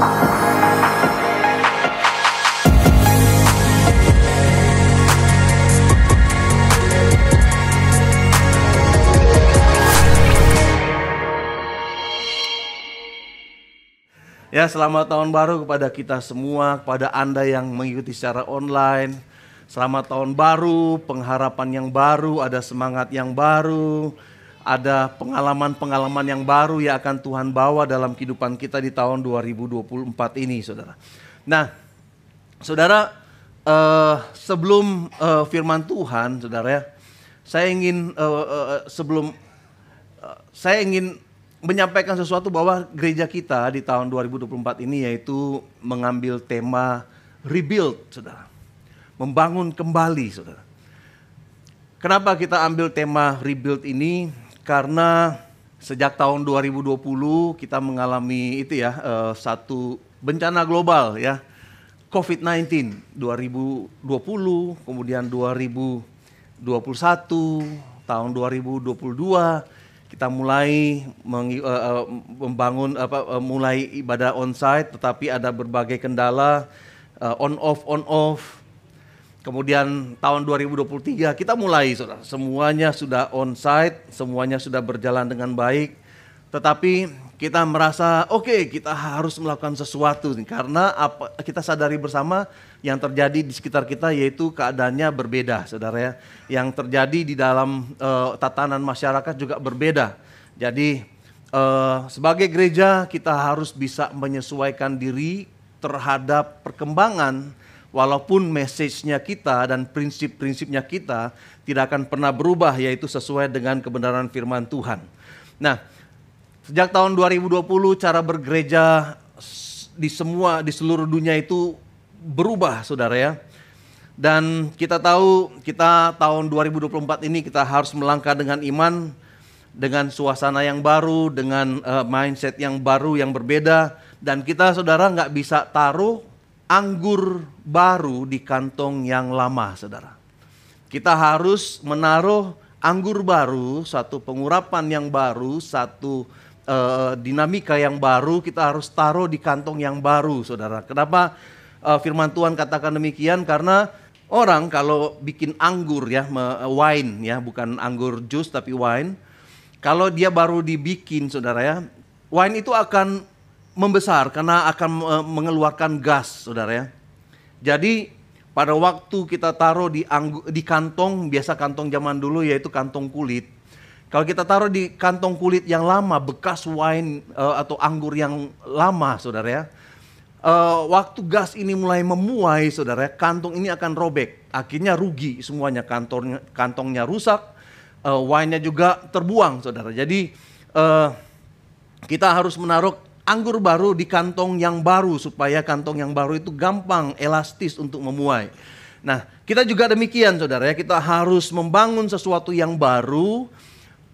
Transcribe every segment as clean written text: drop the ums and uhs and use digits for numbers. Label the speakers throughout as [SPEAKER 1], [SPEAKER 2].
[SPEAKER 1] Ya, selamat tahun baru kepada kita semua, kepada Anda yang mengikuti secara online. Selamat tahun baru, pengharapan yang baru, ada semangat yang baru, ada pengalaman-pengalaman yang baru yang akan Tuhan bawa dalam kehidupan kita di tahun 2024 ini, saudara. Nah, saudara, sebelum firman Tuhan, saudara ya, saya ingin menyampaikan sesuatu bahwa gereja kita di tahun 2024 ini yaitu mengambil tema rebuild, saudara. Membangun kembali, saudara. Kenapa kita ambil tema rebuild ini? Karena sejak tahun 2020 kita mengalami satu bencana global ya. COVID-19 2020, kemudian 2021, tahun 2022 kita mulai mulai ibadah onsite, tetapi ada berbagai kendala, on off. Kemudian tahun 2023 kita mulai, saudara, semuanya sudah onsite, semuanya sudah berjalan dengan baik. Tetapi kita merasa oke, kita harus melakukan sesuatu nih, karena kita sadari bersama yang terjadi di sekitar kita yaitu keadaannya berbeda, saudara ya. Yang terjadi di dalam tatanan masyarakat juga berbeda. Jadi sebagai gereja kita harus bisa menyesuaikan diri terhadap perkembangan, walaupun message-nya kita dan prinsip-prinsipnya kita tidak akan pernah berubah, yaitu sesuai dengan kebenaran firman Tuhan. Nah, sejak tahun 2020 cara bergereja di seluruh dunia itu berubah, saudara ya. Dan kita tahu kita tahun 2024 ini kita harus melangkah dengan iman, dengan suasana yang baru, dengan mindset yang baru yang berbeda. Dan kita, saudara, nggak bisa taruh anggur baru di kantong yang lama, saudara. Kita harus menaruh anggur baru, satu pengurapan yang baru, satu dinamika yang baru, kita harus taruh di kantong yang baru, saudara. Kenapa firman Tuhan katakan demikian? Karena orang kalau bikin anggur ya, wine ya, bukan anggur jus tapi wine. Kalau dia baru dibikin, saudara ya, wine itu akan membesar karena akan mengeluarkan gas, saudara ya. Jadi pada waktu kita taruh di kantong, biasa kantong zaman dulu yaitu kantong kulit. Kalau kita taruh di kantong kulit yang lama, bekas wine atau anggur yang lama, saudara ya, waktu gas ini mulai memuai, saudara, kantong ini akan robek. Akhirnya rugi semuanya, kantongnya rusak, wine-nya juga terbuang, saudara. Jadi kita harus menaruh anggur baru di kantong yang baru supaya kantong yang baru itu gampang, elastis untuk memuai. Nah, kita juga demikian, saudara ya, kita harus membangun sesuatu yang baru.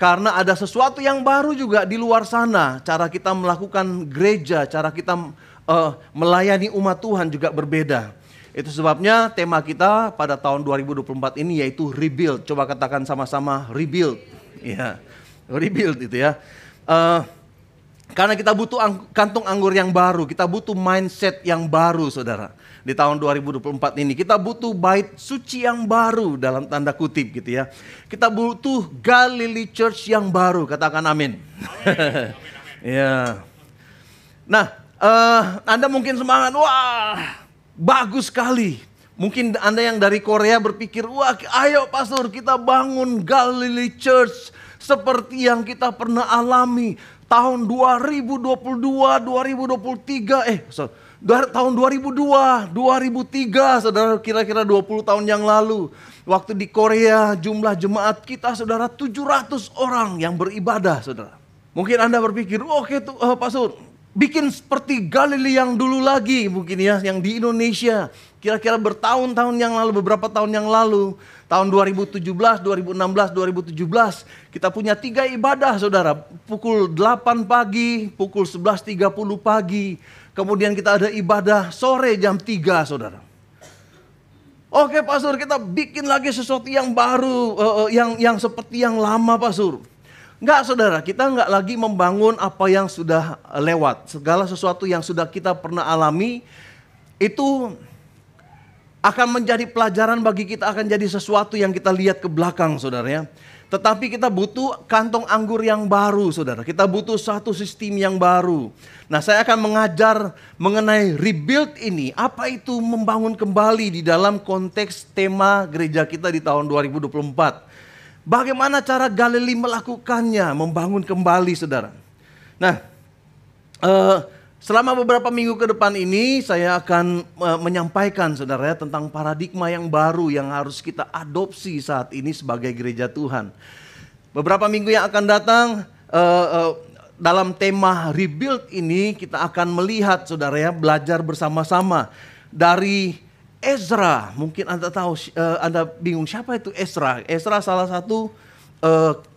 [SPEAKER 1] Karena ada sesuatu yang baru juga di luar sana. Cara kita melakukan gereja, cara kita melayani umat Tuhan juga berbeda. Itu sebabnya tema kita pada tahun 2024 ini yaitu rebuild. Coba katakan sama-sama rebuild. Ya, rebuild itu ya. Karena kita butuh kantong anggur yang baru, kita butuh mindset yang baru, saudara. Di tahun 2024 ini kita butuh bait suci yang baru dalam tanda kutip gitu ya. Kita butuh Galilee Church yang baru, katakan amin. Ya. Nah, Anda mungkin semangat, wah bagus sekali. Mungkin Anda yang dari Korea berpikir, wah ayo pastor kita bangun Galilee Church seperti yang kita pernah alami tahun 2022, 2023, tahun 2002, 2003, saudara, kira-kira 20 tahun yang lalu. Waktu di Korea jumlah jemaat kita, saudara, 700 orang yang beribadah, saudara. Mungkin Anda berpikir, oke tuh pastor, bikin seperti Galilee yang dulu lagi mungkin ya, yang di Indonesia. Kira-kira bertahun-tahun yang lalu, beberapa tahun yang lalu. Tahun 2017, 2016, 2017 kita punya 3 ibadah, saudara. Pukul 8 pagi, pukul 11.30 pagi. Kemudian kita ada ibadah sore jam 3, saudara. Oke pastor, kita bikin lagi sesuatu yang baru, yang seperti yang lama pastor. Enggak saudara, kita enggak lagi membangun apa yang sudah lewat. Segala sesuatu yang sudah kita pernah alami itu akan menjadi pelajaran bagi kita, akan jadi sesuatu yang kita lihat ke belakang saudara ya. Tetapi kita butuh kantong anggur yang baru saudara. Kita butuh satu sistem yang baru. Nah, saya akan mengajar mengenai rebuild ini. Apa itu membangun kembali di dalam konteks tema gereja kita di tahun 2024. Bagaimana cara Galilea melakukannya, membangun kembali saudara. Nah, selama beberapa minggu ke depan ini saya akan menyampaikan saudara tentang paradigma yang baru yang harus kita adopsi saat ini sebagai gereja Tuhan. Beberapa minggu yang akan datang dalam tema rebuild ini kita akan melihat saudara ya, belajar bersama-sama dari Ezra. Mungkin Anda tahu, Anda bingung siapa itu Ezra. Ezra salah satu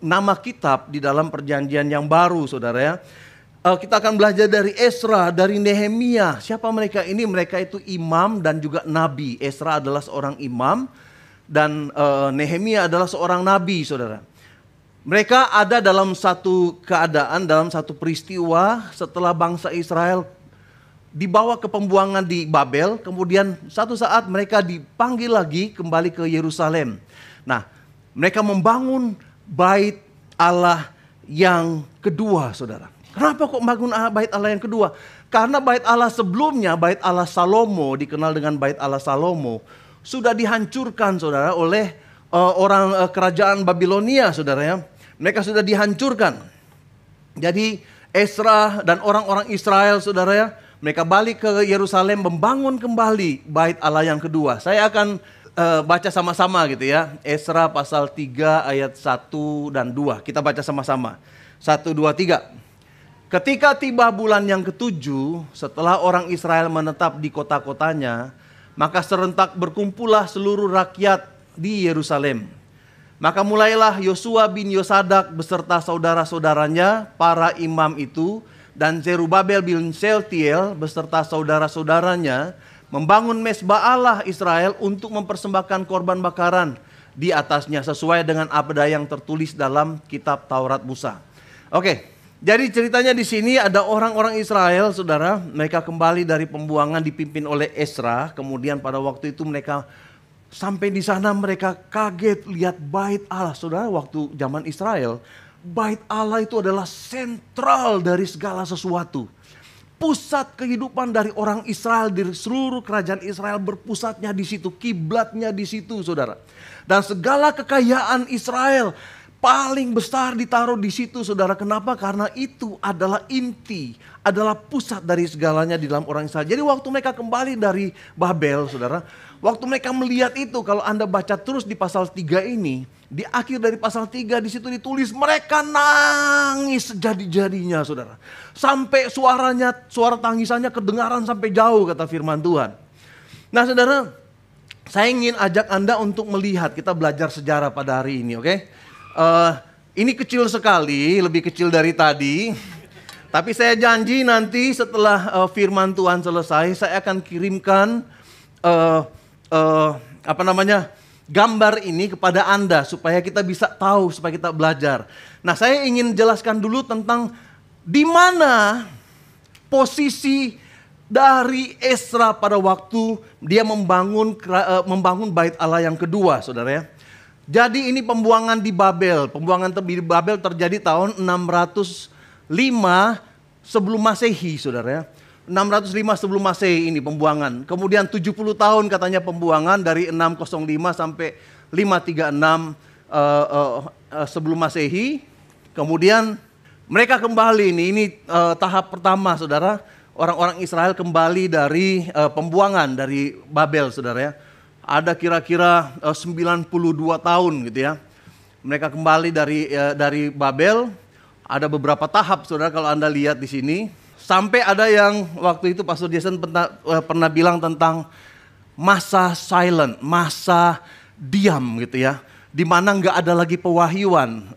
[SPEAKER 1] nama kitab di dalam perjanjian yang baru saudara ya. Kita akan belajar dari Ezra, dari Nehemia. Siapa mereka ini? Mereka itu imam dan juga nabi. Ezra adalah seorang imam dan Nehemia adalah seorang nabi, saudara. Mereka ada dalam satu keadaan, dalam satu peristiwa setelah bangsa Israel dibawa ke pembuangan di Babel. Kemudian satu saat mereka dipanggil lagi kembali ke Yerusalem. Nah, mereka membangun bait Allah yang kedua, saudara. Kenapa kok bangun bait Allah yang kedua? Karena bait Allah sebelumnya, bait Allah Salomo, dikenal dengan bait Allah Salomo, sudah dihancurkan saudara oleh orang kerajaan Babilonia saudara ya. Mereka sudah dihancurkan. Jadi Ezra dan orang-orang Israel saudara ya, mereka balik ke Yerusalem membangun kembali bait Allah yang kedua. Saya akan baca sama-sama gitu ya. Ezra pasal 3 ayat 1 dan 2. Kita baca sama-sama. 1, 2, 3. Ketika tiba bulan yang ketujuh, setelah orang Israel menetap di kota-kotanya, maka serentak berkumpullah seluruh rakyat di Yerusalem. Maka mulailah Yosua bin Yosadak beserta saudara-saudaranya, para imam itu, dan Zerubabel bin Shealtiel beserta saudara-saudaranya, membangun mezbah Allah Israel untuk mempersembahkan korban bakaran di atasnya, sesuai dengan apa yang tertulis dalam kitab Taurat Musa. Oke. Jadi ceritanya di sini ada orang-orang Israel, saudara, mereka kembali dari pembuangan dipimpin oleh Ezra. Kemudian pada waktu itu mereka sampai di sana mereka kaget lihat bait Allah, saudara. Waktu zaman Israel, bait Allah itu adalah sentral dari segala sesuatu. Pusat kehidupan dari orang Israel, dari seluruh kerajaan Israel berpusatnya di situ, kiblatnya di situ, saudara. Dan segala kekayaan Israel paling besar ditaruh di situ saudara. Kenapa? Karena itu adalah inti, adalah pusat dari segalanya di dalam orang Israel. Jadi waktu mereka kembali dari Babel saudara, waktu mereka melihat itu, kalau Anda baca terus di pasal 3 ini, di akhir dari pasal 3 di situ ditulis mereka nangis sejadi-jadinya saudara. Sampai suara tangisannya kedengaran sampai jauh kata firman Tuhan. Nah saudara, saya ingin ajak Anda untuk melihat, kita belajar sejarah pada hari ini, oke? Ini kecil sekali, lebih kecil dari tadi. Tapi saya janji nanti setelah firman Tuhan selesai, saya akan kirimkan gambar ini kepada Anda supaya kita bisa tahu, supaya kita belajar. Nah, saya ingin jelaskan dulu tentang di mana posisi dari Ezra pada waktu dia membangun bait Allah yang kedua, saudara ya. Jadi ini pembuangan di Babel. Pembuangan di Babel terjadi tahun 605 sebelum Masehi, saudara ya. 605 sebelum Masehi ini pembuangan. Kemudian 70 tahun katanya pembuangan dari 605 sampai 536 sebelum Masehi. Kemudian mereka kembali ini tahap pertama, saudara. Orang-orang Israel kembali dari pembuangan dari Babel, saudara ya. Ada kira-kira 92 tahun gitu ya. Mereka kembali dari Babel. Ada beberapa tahap saudara kalau Anda lihat di sini. Sampai ada yang waktu itu Pastor Jason pernah bilang tentang masa silent, masa diam gitu ya. Di mana nggak ada lagi pewahyuan.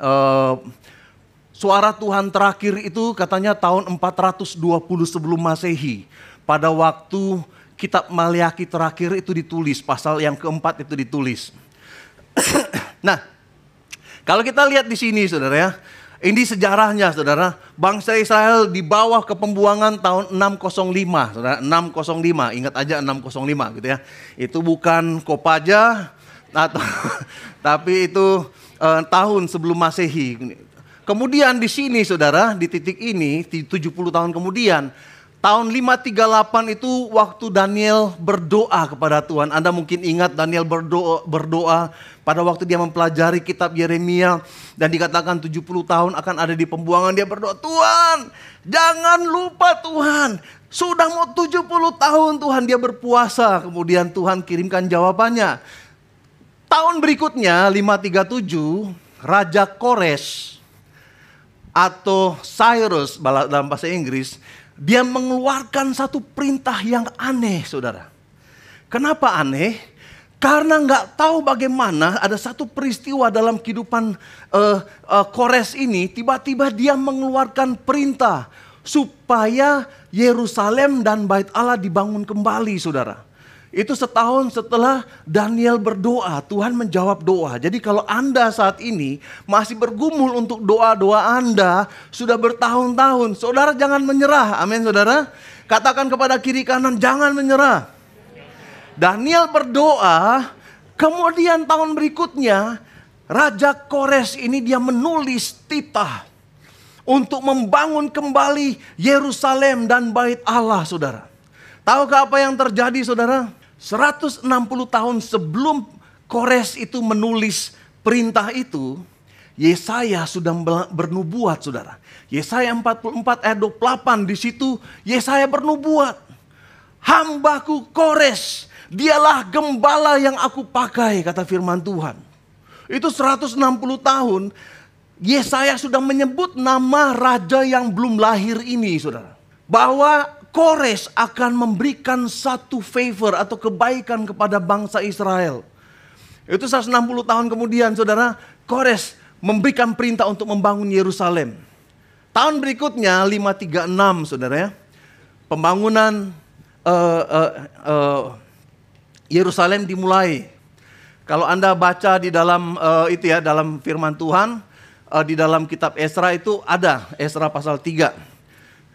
[SPEAKER 1] Suara Tuhan terakhir itu katanya tahun 420 sebelum Masehi. Pada waktu kitab Maleakhi terakhir itu ditulis, pasal yang keempat itu ditulis. Nah, kalau kita lihat di sini saudara ya, Ini sejarahnya, saudara. Bangsa Israel dibawa ke pembuangan tahun 605, saudara. 605, ingat aja 605 gitu ya. Itu bukan Kopaja, atau, tapi itu tahun sebelum Masehi. Kemudian di sini, saudara, di titik ini, 70 tahun kemudian, tahun 538 itu waktu Daniel berdoa kepada Tuhan. Anda mungkin ingat Daniel berdoa pada waktu dia mempelajari kitab Yeremia. Dan dikatakan 70 tahun akan ada di pembuangan. Dia berdoa, Tuhan jangan lupa Tuhan. Sudah mau 70 tahun Tuhan dia berpuasa. Kemudian Tuhan kirimkan jawabannya. Tahun berikutnya 537 Raja Kores atau Cyrus dalam bahasa Inggris. Dia mengeluarkan satu perintah yang aneh, saudara. Kenapa aneh? Karena nggak tahu bagaimana ada satu peristiwa dalam kehidupan Kores ini. Tiba-tiba dia mengeluarkan perintah supaya Yerusalem dan Bait Allah dibangun kembali, saudara. Itu setahun setelah Daniel berdoa, Tuhan menjawab doa. Jadi kalau Anda saat ini masih bergumul untuk doa-doa Anda, sudah bertahun-tahun, saudara jangan menyerah. Amin, saudara. Katakan kepada kiri kanan, jangan menyerah. Daniel berdoa, kemudian tahun berikutnya, Raja Kores ini dia menulis titah untuk membangun kembali Yerusalem dan Bait Allah, saudara. Tahukah apa yang terjadi, saudara? 160 tahun sebelum Kores itu menulis perintah itu, Yesaya sudah bernubuat, saudara. Yesaya 44 ayat 28 di situ Yesaya bernubuat. Hambaku Kores, dialah gembala yang aku pakai, kata firman Tuhan. Itu 160 tahun Yesaya sudah menyebut nama raja yang belum lahir ini, saudara. Bahwa Kores akan memberikan satu favor atau kebaikan kepada bangsa Israel. Itu 160 tahun kemudian, saudara, Kores memberikan perintah untuk membangun Yerusalem. Tahun berikutnya 536, saudara ya. Pembangunan Yerusalem dimulai. Kalau Anda baca di dalam dalam firman Tuhan, di dalam kitab Esra itu ada Esra pasal 3.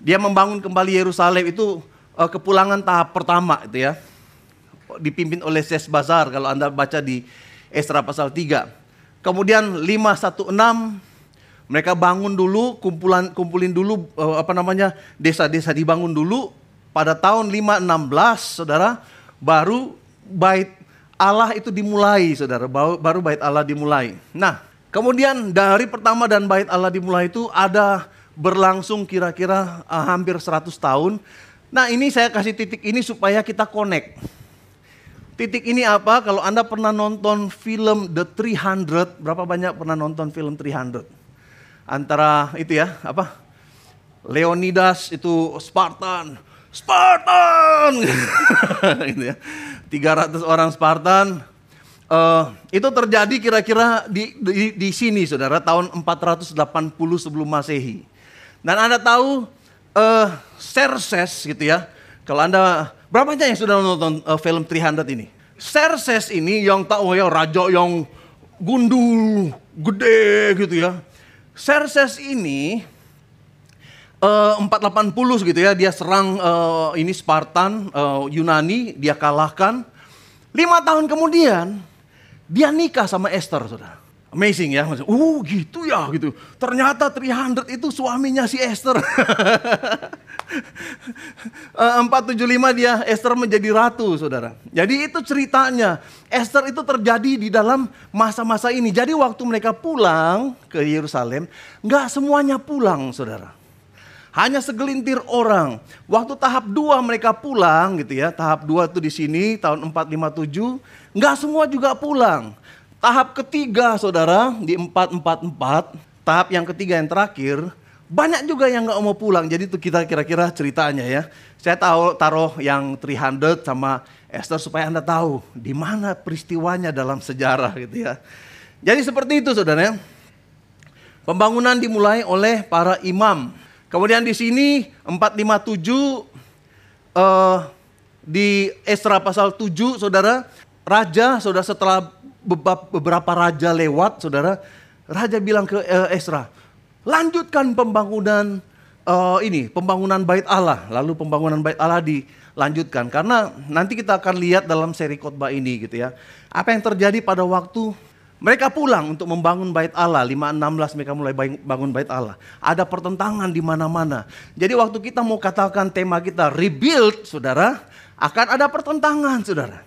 [SPEAKER 1] Dia membangun kembali Yerusalem itu kepulangan tahap pertama itu ya. Dipimpin oleh Sesbazar kalau Anda baca di Esra pasal 3. Kemudian 516 mereka bangun dulu, kumpulin dulu desa-desa dibangun dulu. Pada tahun 516, saudara, baru Bait Allah itu dimulai, saudara. Baru Bait Allah dimulai. Nah, kemudian dari pertama dan Bait Allah dimulai itu ada berlangsung kira-kira hampir 100 tahun. Nah, ini saya kasih titik ini supaya kita connect. Titik ini apa? Kalau Anda pernah nonton film The 300, berapa banyak pernah nonton film 300? Antara itu ya, apa? Leonidas itu Spartan gitu ya. 300 orang Spartan. Itu terjadi kira-kira di sini, saudara, tahun 480 sebelum Masehi. Dan Anda tahu Xerxes gitu ya. Kalau Anda, berapa banyak yang sudah nonton film 300 ini? Xerxes ini yang tahu ya, raja yang gundul, gede gitu ya. Xerxes ini 480 gitu ya, dia serang ini Spartan, Yunani, dia kalahkan. 5 tahun kemudian dia nikah sama Esther, saudara. Amazing ya, gitu ya gitu. Ternyata 300 itu suaminya si Esther. 475 dia Esther menjadi ratu, saudara. Jadi itu ceritanya. Esther itu terjadi di dalam masa-masa ini. Jadi waktu mereka pulang ke Yerusalem, nggak semuanya pulang, saudara. Hanya segelintir orang. Waktu tahap 2 mereka pulang gitu ya. Tahap 2 itu di sini tahun 457. Nggak semua juga pulang. Tahap ketiga, saudara, di 444, tahap yang ketiga yang terakhir, banyak juga yang nggak mau pulang. Jadi itu kita kira-kira ceritanya ya. Saya taruh yang 300 sama Esther supaya Anda tahu di mana peristiwanya dalam sejarah gitu ya. Jadi seperti itu, saudara. Pembangunan dimulai oleh para imam. Kemudian di sini 457 di Esra pasal 7, saudara, raja, saudara, setelah beberapa raja lewat, saudara, raja bilang ke Esra, lanjutkan pembangunan pembangunan Bait Allah. Lalu pembangunan Bait Allah dilanjutkan. Karena nanti kita akan lihat dalam seri khotbah ini gitu ya. Apa yang terjadi pada waktu mereka pulang untuk membangun Bait Allah. 5:16 mereka mulai bangun Bait Allah. Ada pertentangan di mana-mana. Jadi waktu kita mau katakan tema kita rebuild, saudara, akan ada pertentangan, saudara.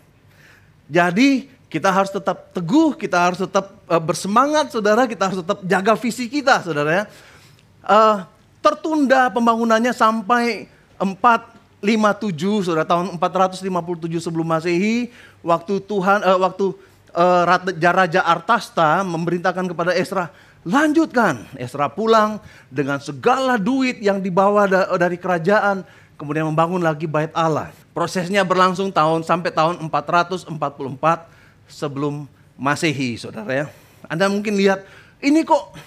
[SPEAKER 1] Jadi kita harus tetap teguh, kita harus tetap bersemangat, saudara. Kita harus tetap jaga visi kita, saudara ya. Tertunda pembangunannya sampai 457, saudara, tahun 457 sebelum Masehi, waktu Raja Artasta memerintahkan kepada Ezra, lanjutkan. Ezra pulang dengan segala duit yang dibawa dari kerajaan, kemudian membangun lagi Bait Allah. Prosesnya berlangsung sampai tahun 444 sebelum Masehi, saudara ya. Anda mungkin lihat, ini kok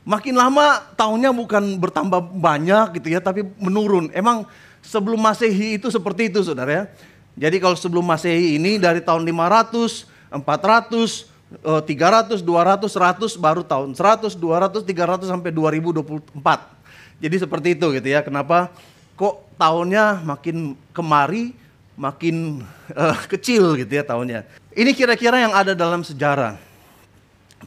[SPEAKER 1] makin lama tahunnya bukan bertambah banyak gitu ya, tapi menurun. Emang sebelum Masehi itu seperti itu, saudara ya. Jadi kalau sebelum Masehi ini dari tahun 500, 400, 300, 200, 100, baru tahun 100, 200, 300 sampai 2024. Jadi seperti itu gitu ya. Kenapa kok tahunnya makin kemari makin kecil gitu ya tahunnya. Ini kira-kira yang ada dalam sejarah.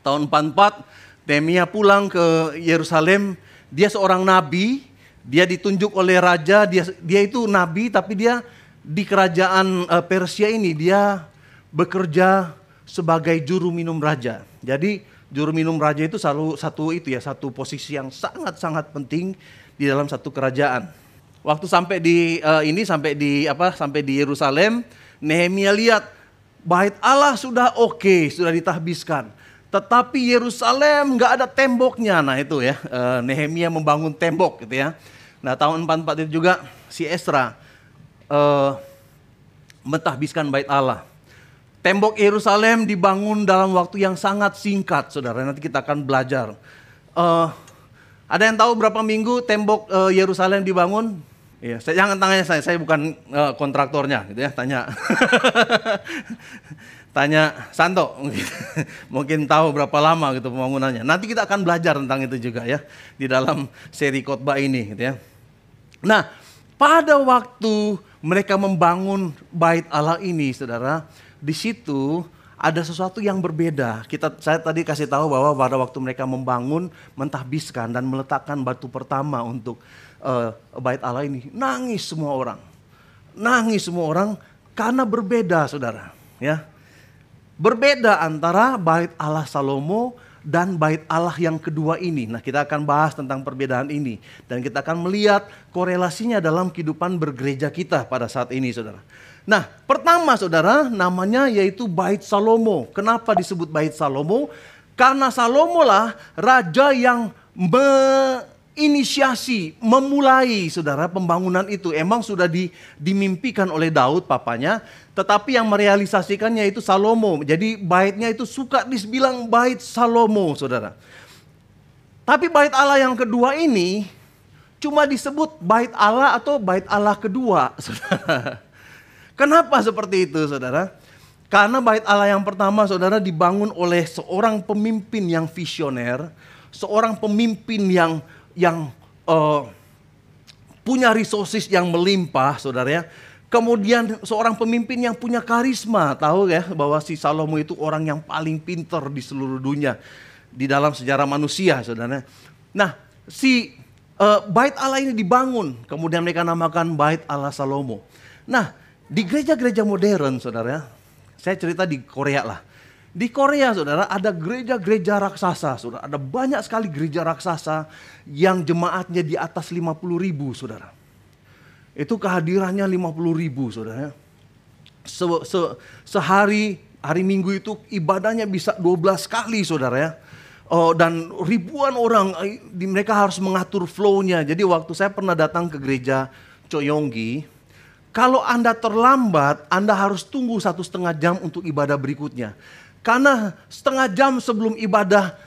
[SPEAKER 1] Tahun 44 Nehemia pulang ke Yerusalem. Dia seorang nabi, dia ditunjuk oleh raja, dia itu nabi tapi dia di kerajaan Persia ini dia bekerja sebagai juru minum raja. Jadi juru minum raja itu satu posisi yang sangat-sangat penting di dalam satu kerajaan. Waktu sampai di Yerusalem, Nehemia lihat Bait Allah sudah oke, sudah ditahbiskan. Tetapi Yerusalem nggak ada temboknya. Nah itu ya, Nehemia membangun tembok gitu ya. Nah tahun 44 itu juga si Ezra mentahbiskan Bait Allah. Tembok Yerusalem dibangun dalam waktu yang sangat singkat, saudara. Nanti kita akan belajar. Ada yang tahu berapa minggu tembok Yerusalem dibangun? Iya, jangan tanya saya bukan kontraktornya, gitu ya. Tanya Santo, mungkin tahu berapa lama gitu pembangunannya. Nanti kita akan belajar tentang itu juga ya di dalam seri khotbah ini, gitu ya. Nah, pada waktu mereka membangun Bait Allah ini, saudara, di situ ada sesuatu yang berbeda. Saya tadi kasih tahu bahwa pada waktu mereka membangun, mentahbiskan dan meletakkan batu pertama untuk Bait Allah ini, nangis semua orang karena berbeda, saudara. Ya, berbeda antara Bait Allah Salomo dan Bait Allah yang kedua ini. Nah, kita akan bahas tentang perbedaan ini dan kita akan melihat korelasinya dalam kehidupan bergereja kita pada saat ini, saudara. Nah, pertama, saudara, namanya yaitu Bait Salomo. Kenapa disebut Bait Salomo? Karena Salomo lah raja yang memulai, saudara, pembangunan itu. Emang sudah dimimpikan oleh Daud, papanya, tetapi yang merealisasikannya itu Salomo. Jadi baitnya itu suka dibilang Bait Salomo, saudara. Tapi Bait Allah yang kedua ini cuma disebut Bait Allah atau Bait Allah kedua, saudara. Kenapa seperti itu, saudara? Karena Bait Allah yang pertama, saudara, dibangun oleh seorang pemimpin yang visioner, seorang pemimpin yang punya resources yang melimpah, saudara ya. Kemudian seorang pemimpin yang punya karisma. Tahu ya bahwa si Salomo itu orang yang paling pintar di seluruh dunia di dalam sejarah manusia, saudara. Nah, si Bait Allah ini dibangun, kemudian mereka namakan Bait Allah Salomo. Nah, di gereja-gereja modern, saudara, saya cerita di Korea lah. Di Korea, saudara, ada gereja-gereja raksasa, saudara. Ada banyak sekali gereja raksasa yang jemaatnya di atas 50.000, saudara. Itu kehadirannya 50.000, saudara. Sehari, hari Minggu itu ibadahnya bisa 12 kali, saudara ya. Dan ribuan orang, mereka harus mengatur flow-nya. Jadi waktu saya pernah datang ke gereja Choyonggi, kalau Anda terlambat, Anda harus tunggu 1,5 jam untuk ibadah berikutnya. Karena setengah jam sebelum ibadah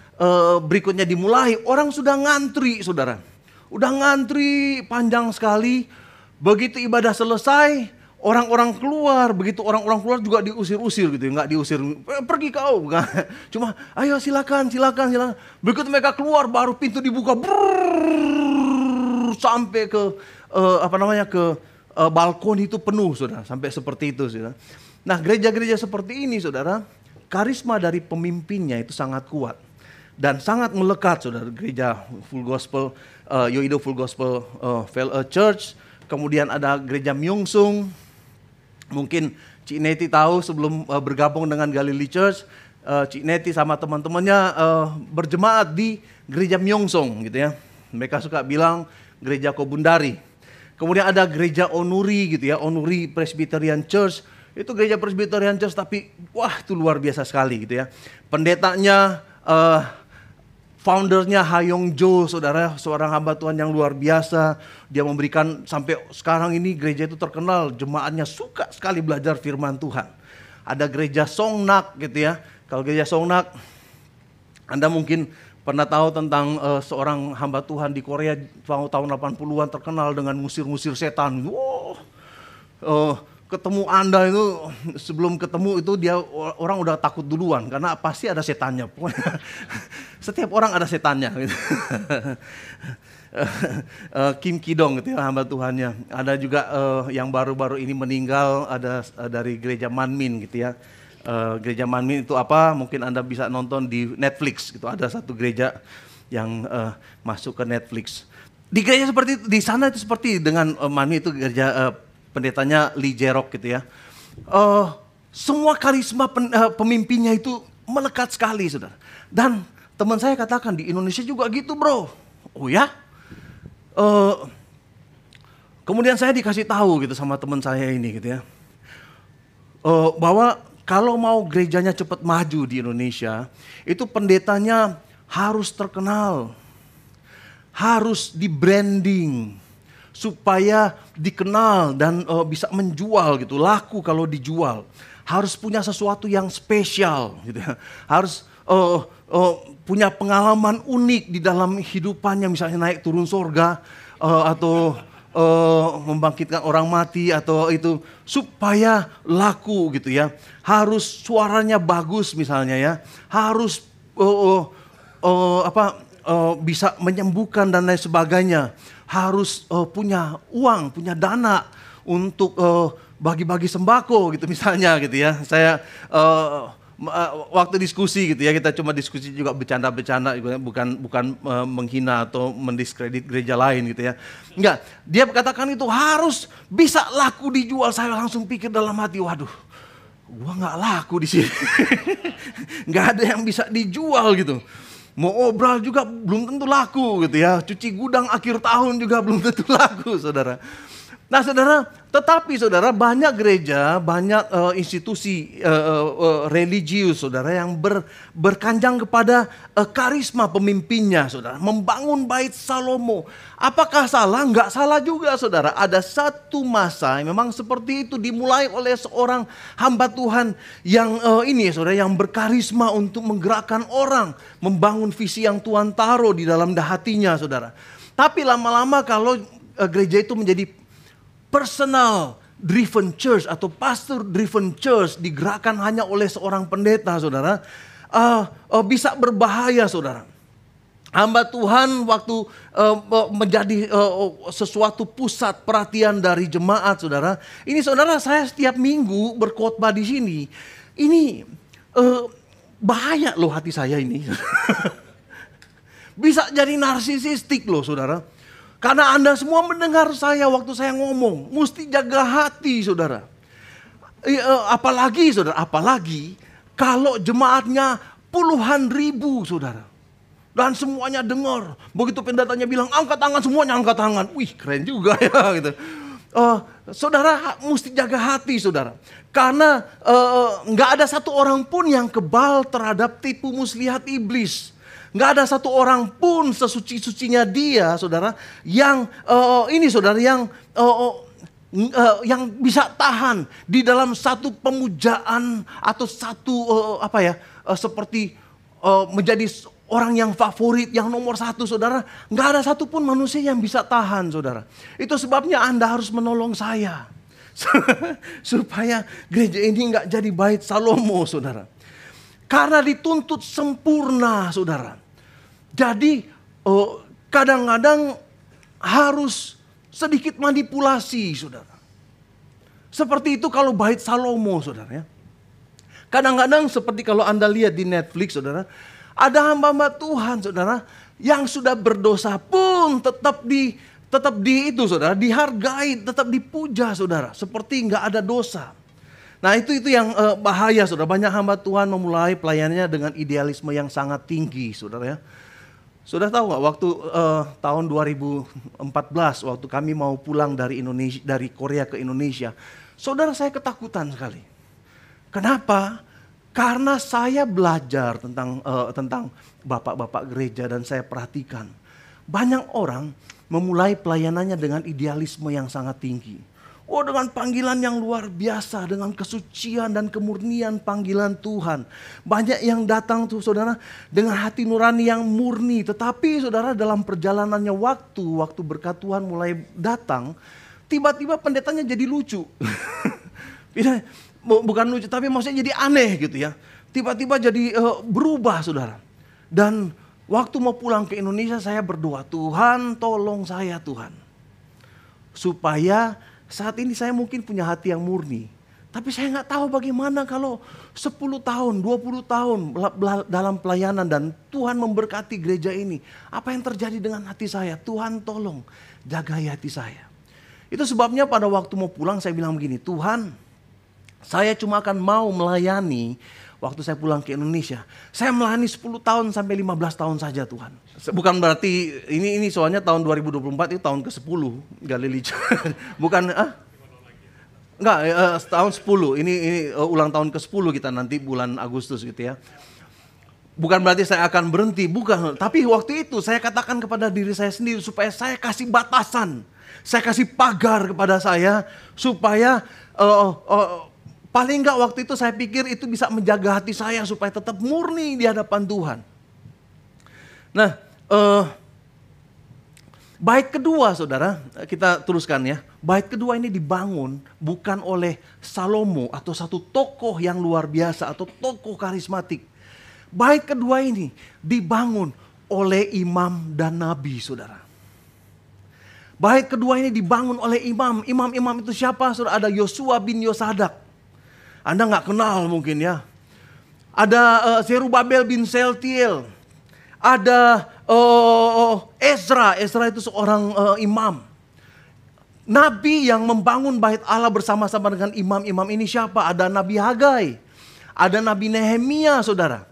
[SPEAKER 1] berikutnya dimulai, orang sudah ngantri, saudara. Udah ngantri panjang sekali. Begitu ibadah selesai, orang-orang keluar, begitu orang-orang keluar juga diusir-usir gitu ya, nggak diusir, pergi kau, bukan. Cuma ayo silakan. Begitu mereka keluar baru pintu dibuka, sampai ke balkon itu penuh, saudara, sampai seperti itu, saudara. Nah, gereja-gereja seperti ini, saudara, karisma dari pemimpinnya itu sangat kuat dan sangat melekat, saudara. Gereja Full Gospel, Yoido Full Gospel Church, kemudian ada gereja Myeongsung. Mungkin Cik Neti tahu sebelum bergabung dengan Galilee Church, Cik Neti sama teman-temannya berjemaat di gereja Myeongsung gitu ya. Mereka suka bilang gereja Kobundari. Kemudian ada gereja Onuri gitu ya, Onuri Presbyterian Church. Itu gereja Presbyterian Church tapi wah itu luar biasa sekali gitu ya. Pendetanya, foundernya Hayong Jo, saudara, seorang hamba Tuhan yang luar biasa. Dia memberikan sampai sekarang ini gereja itu terkenal, jemaatnya suka sekali belajar firman Tuhan. Ada gereja Songnak gitu ya. Kalau gereja Songnak, Anda mungkin pernah tahu tentang seorang hamba Tuhan di Korea tahun 80-an terkenal dengan ngusir-ngusir setan. Wow. Ketemu Anda itu, sebelum ketemu itu dia orang udah takut duluan karena pasti ada setannya. Setiap orang ada setannya gitu. Kim Ki-dong gitu ya, hamba Tuhannya. Ada juga yang baru-baru ini meninggal, ada dari gereja Manmin gitu ya. Gereja Manmin itu apa? Mungkin Anda bisa nonton di Netflix gitu. Ada satu gereja yang masuk ke Netflix. Di gereja seperti itu, di sana itu seperti dengan Manmin itu gereja pendetanya Lee Jae-rok gitu ya. Semua karisma pemimpinnya itu melekat sekali, saudara. Dan teman saya katakan di Indonesia juga gitu, bro. Oh ya? Kemudian saya dikasih tahu gitu sama teman saya ini gitu ya. Bahwa kalau mau gerejanya cepat maju di Indonesia, itu pendetanya harus terkenal. Harus di branding. Supaya dikenal dan bisa menjual gitu, laku kalau dijual. Harus punya sesuatu yang spesial gitu ya. Harus punya pengalaman unik di dalam hidupannya, misalnya naik turun surga atau membangkitkan orang mati atau itu, supaya laku gitu ya. Harus suaranya bagus misalnya ya. Harus bisa menyembuhkan dan lain sebagainya. Harus punya uang, punya dana untuk bagi-bagi sembako gitu misalnya gitu ya. Saya waktu diskusi gitu ya, kita cuma diskusi juga bercanda-bercanda gitu ya, bukan menghina atau mendiskredit gereja lain gitu ya. Enggak, dia katakan itu harus bisa laku dijual. Saya langsung pikir dalam hati, waduh, gua nggak laku di sini. Nggak ada yang bisa dijual gitu. Mau obral juga belum tentu laku gitu ya. Cuci gudang akhir tahun juga belum tentu laku, saudara. Nah, saudara, tetapi saudara, banyak gereja, banyak institusi religius, saudara, yang berkanjang kepada karisma pemimpinnya, saudara. Membangun bait Salomo. Apakah salah? Enggak salah juga, saudara. Ada satu masa yang memang seperti itu dimulai oleh seorang hamba Tuhan yang saudara, yang berkarisma untuk menggerakkan orang, membangun visi yang Tuhan taruh di dalam hatinya, saudara. Tapi lama-lama kalau gereja itu menjadi personal driven church atau pastor driven church, digerakkan hanya oleh seorang pendeta, saudara, bisa berbahaya, saudara. Hamba Tuhan waktu menjadi sesuatu pusat perhatian dari jemaat, saudara. Ini, saudara, saya setiap minggu berkhotbah di sini. Ini bahaya loh hati saya ini. Bisa jadi narsisistik loh, saudara. Karena Anda semua mendengar saya waktu saya ngomong, mesti jaga hati, saudara. Apalagi, saudara, apalagi kalau jemaatnya puluhan ribu, saudara. Dan semuanya dengar. Begitu pendetanya bilang angkat tangan, semuanya angkat tangan. Wih, keren juga ya gitu. Saudara mesti jaga hati, saudara. Karena nggak ada satu orang pun yang kebal terhadap tipu muslihat iblis. Nggak ada satu orang pun sesuci-sucinya dia, saudara, yang saudara, yang bisa tahan di dalam satu pemujaan atau satu seperti menjadi orang yang favorit, yang nomor satu, saudara. Nggak ada satupun manusia yang bisa tahan, saudara. Itu sebabnya Anda harus menolong saya. Supaya gereja ini nggak jadi bait Salomo, saudara. Karena dituntut sempurna, saudara. Jadi kadang-kadang harus sedikit manipulasi, saudara. Seperti itu kalau bait Salomo, saudara ya. Kadang-kadang seperti kalau Anda lihat di Netflix, saudara, ada hamba-hamba Tuhan, saudara, yang sudah berdosa pun tetap di itu, saudara, dihargai, tetap dipuja, saudara, seperti nggak ada dosa. Nah itu yang bahaya, saudara. Banyak hamba Tuhan memulai pelayanannya dengan idealisme yang sangat tinggi, saudara ya. Sudah tahu nggak waktu tahun 2014 waktu kami mau pulang dari Indonesia, dari Korea ke Indonesia, saudara, saya ketakutan sekali. Kenapa? Karena saya belajar tentang bapak-bapak gereja dan saya perhatikan banyak orang memulai pelayanannya dengan idealisme yang sangat tinggi. Oh, dengan panggilan yang luar biasa, dengan kesucian dan kemurnian panggilan Tuhan. Banyak yang datang tuh, saudara, dengan hati nurani yang murni. Tetapi saudara, dalam perjalanannya waktu berkat Tuhan mulai datang, tiba-tiba pendetanya jadi lucu. Bukan lucu, tapi maksudnya jadi aneh gitu ya. Tiba-tiba jadi berubah, saudara. Dan waktu mau pulang ke Indonesia, saya berdoa, Tuhan tolong saya, Tuhan. Supaya saat ini saya mungkin punya hati yang murni. Tapi saya nggak tahu bagaimana kalau 10 tahun, 20 tahun dalam pelayanan dan Tuhan memberkati gereja ini. Apa yang terjadi dengan hati saya? Tuhan tolong jagai hati saya. Itu sebabnya pada waktu mau pulang saya bilang begini, Tuhan, saya cuma akan mau melayani waktu saya pulang ke Indonesia. Saya melayani 10 tahun sampai 15 tahun saja, Tuhan. Bukan berarti ini soalnya tahun 2024 itu tahun ke-10 Galilei. Bukan enggak, tahun 10. Ini ulang tahun ke-10 kita nanti bulan Agustus gitu ya. Bukan berarti saya akan berhenti, bukan. Tapi waktu itu saya katakan kepada diri saya sendiri supaya saya kasih batasan. Saya kasih pagar kepada saya supaya paling enggak waktu itu saya pikir itu bisa menjaga hati saya supaya tetap murni di hadapan Tuhan. Nah, bait kedua, saudara, kita teruskan ya. Bait kedua ini dibangun bukan oleh Salomo atau satu tokoh yang luar biasa atau tokoh karismatik. Bait kedua ini dibangun oleh imam dan nabi, saudara. Bait kedua ini dibangun oleh imam. Imam-imam itu siapa? Saudara, ada Yosua bin Yosadak. Anda nggak kenal mungkin ya. Ada Zerubabel bin Seltiel. Ada Ezra itu seorang imam. Nabi yang membangun bait Allah bersama-sama dengan imam-imam ini siapa? Ada Nabi Hagai. Ada Nabi Nehemia, saudara.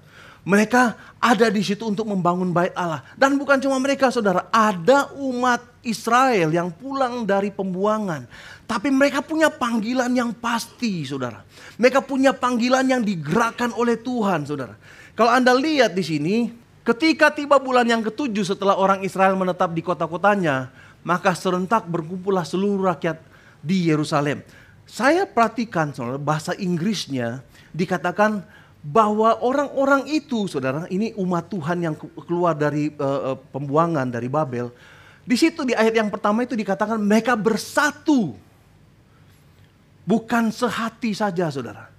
[SPEAKER 1] Mereka ada di situ untuk membangun bait Allah. Dan bukan cuma mereka, saudara. Ada umat Israel yang pulang dari pembuangan. Tapi mereka punya panggilan yang pasti, saudara. Mereka punya panggilan yang digerakkan oleh Tuhan, saudara. Kalau Anda lihat di sini, ketika tiba bulan yang ke-7 setelah orang Israel menetap di kota-kotanya, maka serentak berkumpullah seluruh rakyat di Yerusalem. Saya perhatikan, saudara, bahasa Inggrisnya dikatakan bahwa orang-orang itu, saudara, ini umat Tuhan yang keluar dari pembuangan dari Babel. Di situ di ayat yang pertama itu dikatakan mereka bersatu. Bukan sehati saja, saudara.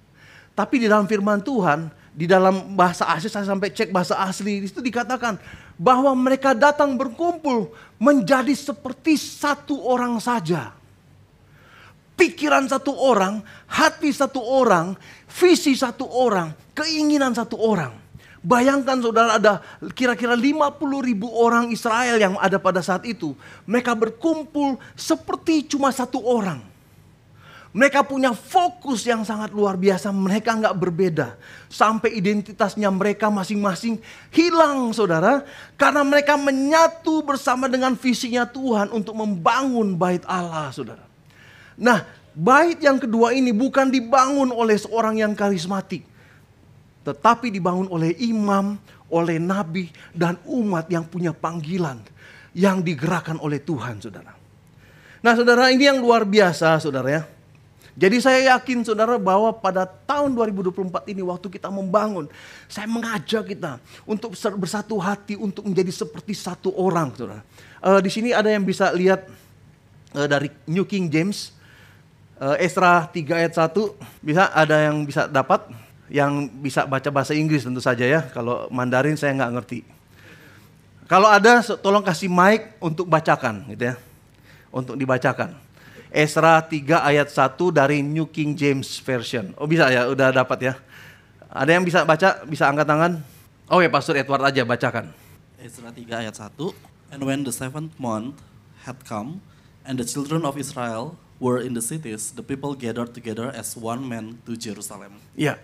[SPEAKER 1] Tapi di dalam firman Tuhan, di dalam bahasa asli, saya sampai cek bahasa asli, itu dikatakan bahwa mereka datang berkumpul menjadi seperti satu orang saja. Pikiran satu orang, hati satu orang, visi satu orang, keinginan satu orang. Bayangkan, saudara, ada kira-kira 50.000 orang Israel yang ada pada saat itu. Mereka berkumpul seperti cuma satu orang. Mereka punya fokus yang sangat luar biasa. Mereka nggak berbeda. Sampai identitasnya mereka masing-masing hilang, saudara. Karena mereka menyatu bersama dengan visinya Tuhan untuk membangun bait Allah, saudara. Nah, bait yang kedua ini bukan dibangun oleh seorang yang karismatik. Tetapi dibangun oleh imam, oleh nabi, dan umat yang punya panggilan. Yang digerakkan oleh Tuhan, saudara. Nah, saudara, ini yang luar biasa, saudara ya. Jadi saya yakin, saudara, bahwa pada tahun 2024 ini waktu kita membangun, saya mengajak kita untuk bersatu hati untuk menjadi seperti satu orang, saudara. Di sini ada yang bisa lihat dari New King James. Esra 3 ayat 1, bisa ada yang bisa dapat? Yang bisa baca bahasa Inggris tentu saja ya, kalau Mandarin saya nggak ngerti. Kalau ada tolong kasih mic untuk bacakan gitu ya, untuk dibacakan. Esra 3 ayat 1 dari New King James Version. Oh bisa ya, udah dapat ya. Ada yang bisa baca, bisa angkat tangan? Oh ya, Pastor Edward aja bacakan.
[SPEAKER 2] Esra 3 ayat 1. And when the seventh month had come, and the children of Israel were in the cities, the people gathered together as one man to Jerusalem.
[SPEAKER 1] Iya,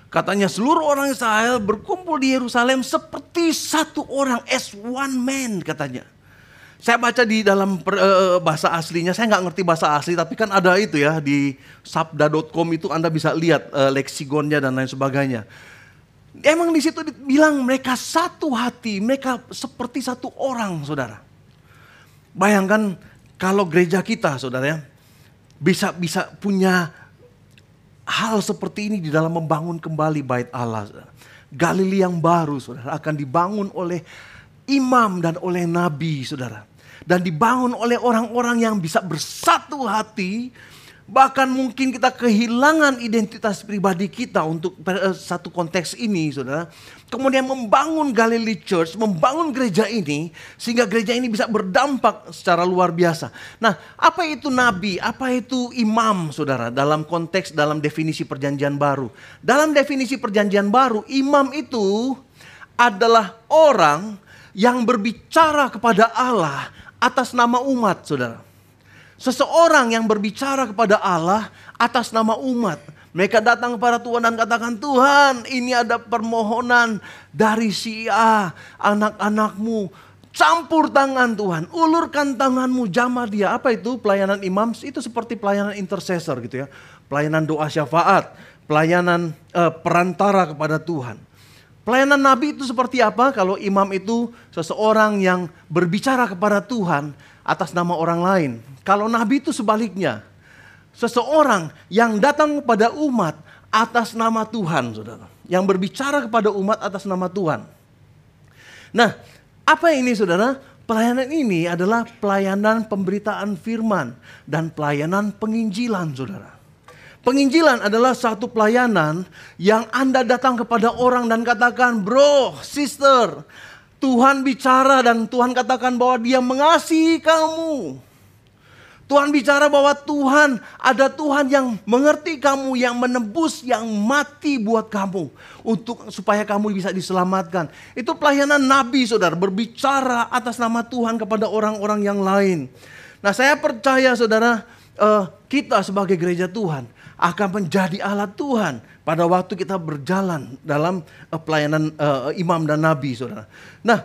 [SPEAKER 1] katanya seluruh orang Israel berkumpul di Yerusalem seperti satu orang, as one man katanya. Saya baca di dalam bahasa aslinya, saya nggak ngerti bahasa asli, tapi kan ada itu ya, di sabda.com itu Anda bisa lihat leksikonnya dan lain sebagainya. Emang di situ dibilang mereka satu hati, mereka seperti satu orang, saudara. Bayangkan kalau gereja kita, saudara ya, bisa punya hal seperti ini di dalam membangun kembali bait Allah. Saudara. Galilea yang baru, saudara, akan dibangun oleh imam dan oleh nabi, saudara. Dan dibangun oleh orang-orang yang bisa bersatu hati. Bahkan mungkin kita kehilangan identitas pribadi kita untuk satu konteks ini, saudara. Kemudian membangun Galilee Church, membangun gereja ini, sehingga gereja ini bisa berdampak secara luar biasa. Nah, apa itu nabi, apa itu imam, saudara, dalam konteks, dalam definisi perjanjian baru. Dalam definisi perjanjian baru, imam itu adalah orang yang berbicara kepada Allah atas nama umat, saudara. Seseorang yang berbicara kepada Allah atas nama umat. Mereka datang kepada Tuhan dan katakan, Tuhan, ini ada permohonan dari si A, anak-anakmu. Campur tangan Tuhan, ulurkan tanganmu, jamah dia. Apa itu pelayanan imam? Itu seperti pelayanan intercessor gitu ya. Pelayanan doa syafaat, pelayanan perantara kepada Tuhan. Pelayanan nabi itu seperti apa? Kalau imam itu seseorang yang berbicara kepada Tuhan atas nama orang lain. Kalau nabi itu sebaliknya. Seseorang yang datang kepada umat atas nama Tuhan, saudara. Yang berbicara kepada umat atas nama Tuhan. Nah, apa ini, saudara? Pelayanan ini adalah pelayanan pemberitaan firman dan pelayanan penginjilan, saudara. Penginjilan adalah satu pelayanan yang Anda datang kepada orang dan katakan, bro, sister, Tuhan bicara dan Tuhan katakan bahwa Dia mengasihi kamu. Tuhan bicara bahwa Tuhan, ada Tuhan yang mengerti kamu, yang menebus, yang mati buat kamu. Supaya kamu bisa diselamatkan. Itu pelayanan nabi, saudara, berbicara atas nama Tuhan kepada orang-orang yang lain. Nah, saya percaya, saudara, kita sebagai gereja Tuhan akan menjadi alat Tuhan pada waktu kita berjalan dalam pelayanan imam dan nabi, saudara. Nah,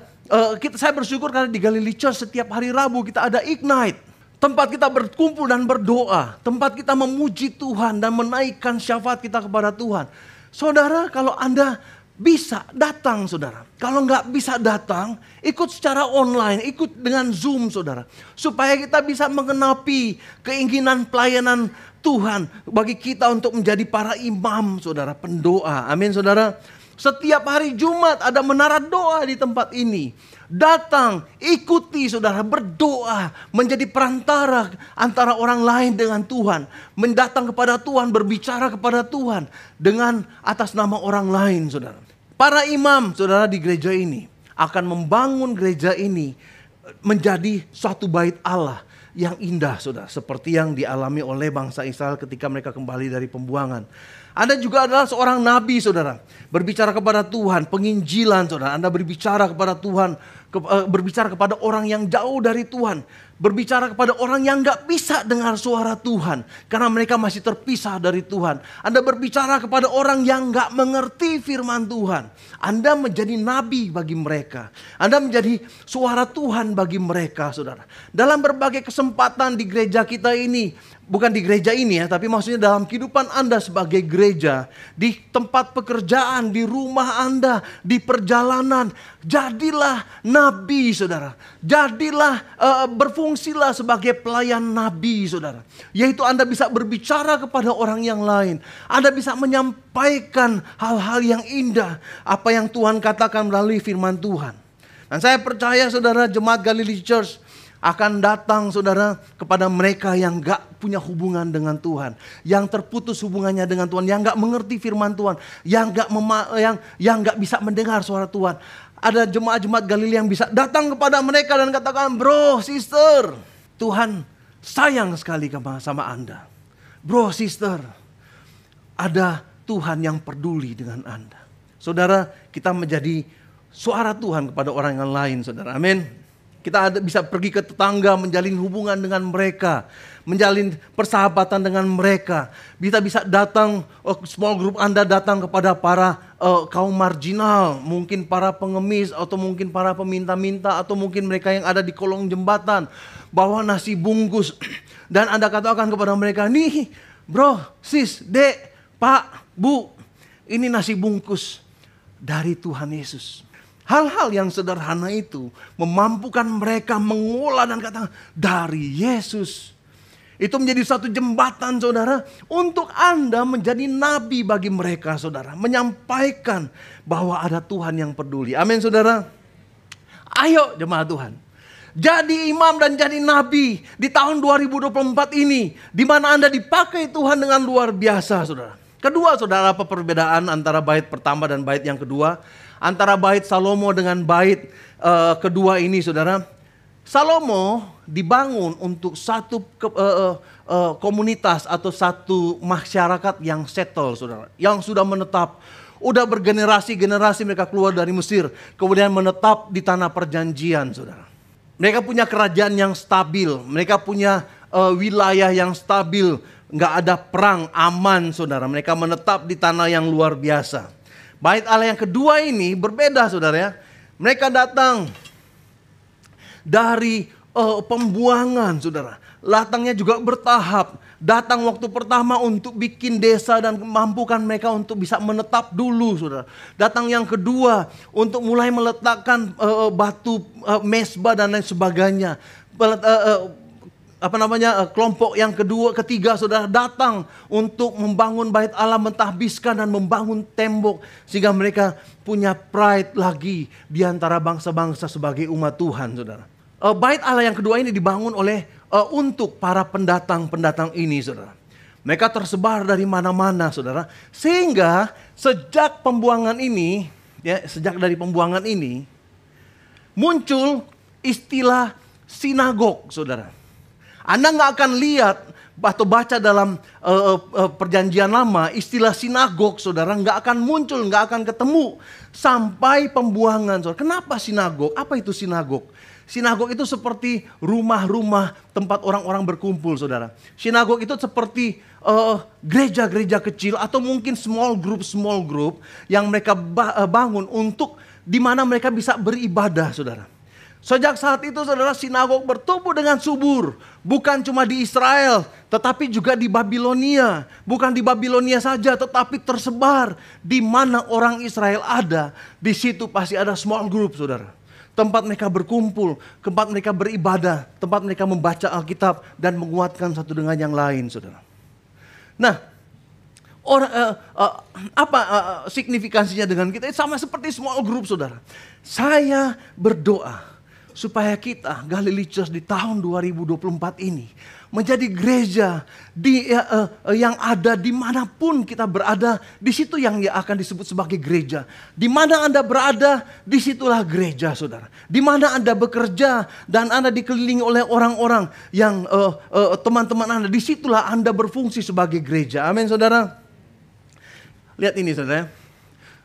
[SPEAKER 1] saya bersyukur karena di Galilee Church setiap hari Rabu kita ada Ignite. Tempat kita berkumpul dan berdoa. Tempat kita memuji Tuhan dan menaikkan syafaat kita kepada Tuhan. Saudara, kalau Anda bisa datang, saudara. Kalau nggak bisa datang, ikut secara online, ikut dengan Zoom, saudara. Supaya kita bisa mengenapi keinginan pelayanan Tuhan bagi kita untuk menjadi para imam, saudara, pendoa. Amin, saudara. Setiap hari Jumat ada menara doa di tempat ini. Datang, ikuti, saudara, berdoa, menjadi perantara antara orang lain dengan Tuhan. Mendatang kepada Tuhan, berbicara kepada Tuhan dengan atas nama orang lain, saudara. Para imam, saudara, di gereja ini akan membangun gereja ini menjadi suatu bait Allah yang indah, saudara. Seperti yang dialami oleh bangsa Israel ketika mereka kembali dari pembuangan. Anda juga adalah seorang nabi, saudara. Berbicara kepada Tuhan, penginjilan, saudara. Anda berbicara kepada Tuhan, berbicara kepada orang yang jauh dari Tuhan. Berbicara kepada orang yang gak bisa dengar suara Tuhan. Karena mereka masih terpisah dari Tuhan. Anda berbicara kepada orang yang gak mengerti firman Tuhan. Anda menjadi nabi bagi mereka. Anda menjadi suara Tuhan bagi mereka, saudara. Dalam berbagai kesempatan di gereja kita ini. Bukan di gereja ini ya, tapi maksudnya dalam kehidupan Anda sebagai gereja. Di tempat pekerjaan, di rumah Anda, di perjalanan. Jadilah nabi, saudara. Jadilah, berfungsilah sebagai pelayan nabi, saudara. Yaitu Anda bisa berbicara kepada orang yang lain. Anda bisa menyampaikan hal-hal yang indah. Apa yang Tuhan katakan melalui firman Tuhan. Dan saya percaya, saudara, jemaat Galilee Church akan datang saudara kepada mereka yang gak punya hubungan dengan Tuhan, yang terputus hubungannya dengan Tuhan, yang gak mengerti firman Tuhan, yang gak bisa mendengar suara Tuhan. Ada jemaat-jemaat Galilea yang bisa datang kepada mereka dan katakan, bro, sister, Tuhan sayang sekali sama Anda. Bro, sister, ada Tuhan yang peduli dengan Anda. Saudara, kita menjadi suara Tuhan kepada orang yang lain, saudara. Amin. Kita bisa pergi ke tetangga, menjalin hubungan dengan mereka, menjalin persahabatan dengan mereka. Kita bisa datang, small group Anda datang kepada para kaum marginal, mungkin para pengemis, atau mungkin para peminta-minta, atau mungkin mereka yang ada di kolong jembatan, bawa nasi bungkus. Dan Anda katakan kepada mereka, nih bro, sis, dek, pak, bu, ini nasi bungkus dari Tuhan Yesus. Hal-hal yang sederhana itu memampukan mereka mengolah dan katakan dari Yesus. Itu menjadi satu jembatan saudara untuk Anda menjadi nabi bagi mereka saudara. Menyampaikan bahwa ada Tuhan yang peduli. Amin saudara. Ayo jemaat Tuhan. Jadi imam dan jadi nabi di tahun 2024 ini. Di mana Anda dipakai Tuhan dengan luar biasa saudara. Kedua saudara, apa perbedaan antara bait pertama dan bait yang kedua? Antara bait Salomo dengan bait kedua ini saudara. Salomo dibangun untuk satu komunitas atau satu masyarakat yang settle saudara. Yang sudah menetap. Udah bergenerasi-generasi mereka keluar dari Mesir. Kemudian menetap di tanah perjanjian saudara. Mereka punya kerajaan yang stabil. Mereka punya wilayah yang stabil. Nggak ada perang, aman saudara. Mereka menetap di tanah yang luar biasa. Bait Allah yang kedua ini berbeda saudara ya. Mereka datang dari pembuangan saudara. Datangnya juga bertahap. Datang waktu pertama untuk bikin desa dan memampukan mereka untuk bisa menetap dulu saudara. Datang yang kedua untuk mulai meletakkan batu mesbah dan lain sebagainya. Kelompok yang kedua, ketiga saudara datang untuk membangun bait Allah, mentahbiskan dan membangun tembok. Sehingga mereka punya pride lagi di antara bangsa-bangsa sebagai umat Tuhan saudara. Bait Allah yang kedua ini dibangun oleh untuk para pendatang-pendatang ini saudara. Mereka tersebar dari mana-mana saudara. Sehingga sejak dari pembuangan ini muncul istilah sinagog saudara. Anda nggak akan lihat atau baca dalam perjanjian lama istilah sinagog saudara, nggak akan muncul, nggak akan ketemu sampai pembuangan saudara. Kenapa sinagog? Apa itu sinagog? Sinagog itu seperti rumah-rumah tempat orang-orang berkumpul saudara. Sinagog itu seperti gereja-gereja kecil atau mungkin small group yang mereka bangun untuk di mana mereka bisa beribadah saudara. Sejak saat itu saudara, sinagog bertumbuh dengan subur. Bukan cuma di Israel, tetapi juga di Babilonia. Bukan di Babilonia saja, tetapi tersebar. Di mana orang Israel ada, di situ pasti ada small group saudara. Tempat mereka berkumpul, tempat mereka beribadah, tempat mereka membaca Alkitab dan menguatkan satu dengan yang lain saudara. Nah, signifikansinya dengan kita? Sama seperti small group saudara. Saya berdoa supaya kita Galilee Church di tahun 2024 ini menjadi gereja yang ada dimanapun kita berada, di situ yang akan disebut sebagai gereja. Di mana Anda berada, disitulah gereja saudara. Di mana Anda bekerja dan Anda dikelilingi oleh orang-orang yang teman-teman Anda, disitulah Anda berfungsi sebagai gereja. Amin saudara. Lihat ini saudara.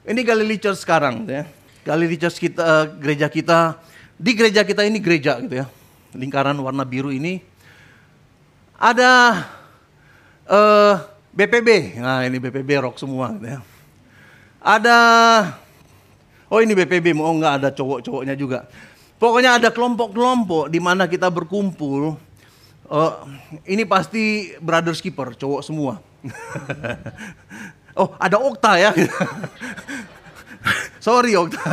[SPEAKER 1] Ini Galilee Church sekarang ya. Galilee Church kita, gereja kita. Di gereja kita ini gereja gitu ya. Lingkaran warna biru ini. Ada BPB. Nah ini BPB rock semua gitu ya. Ada, oh ini BPB, oh enggak ada cowok-cowoknya juga. Pokoknya ada kelompok-kelompok di mana kita berkumpul. Ini pasti brothers keeper, cowok semua. Oh ada Okta ya. Sorry Okta.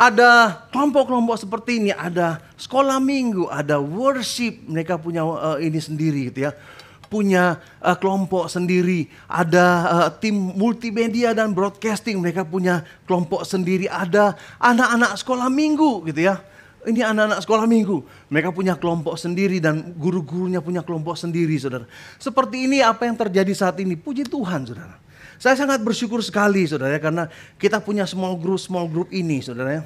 [SPEAKER 1] Ada kelompok-kelompok seperti ini, ada sekolah minggu, ada worship, mereka punya ini sendiri gitu ya. Punya kelompok sendiri, ada tim multimedia dan broadcasting, mereka punya kelompok sendiri, ada anak-anak sekolah minggu gitu ya. Ini anak-anak sekolah minggu, mereka punya kelompok sendiri dan guru-gurunya punya kelompok sendiri, saudara. Seperti ini apa yang terjadi saat ini, puji Tuhan, saudara. Saya sangat bersyukur sekali, saudara, karena kita punya small group ini, saudara.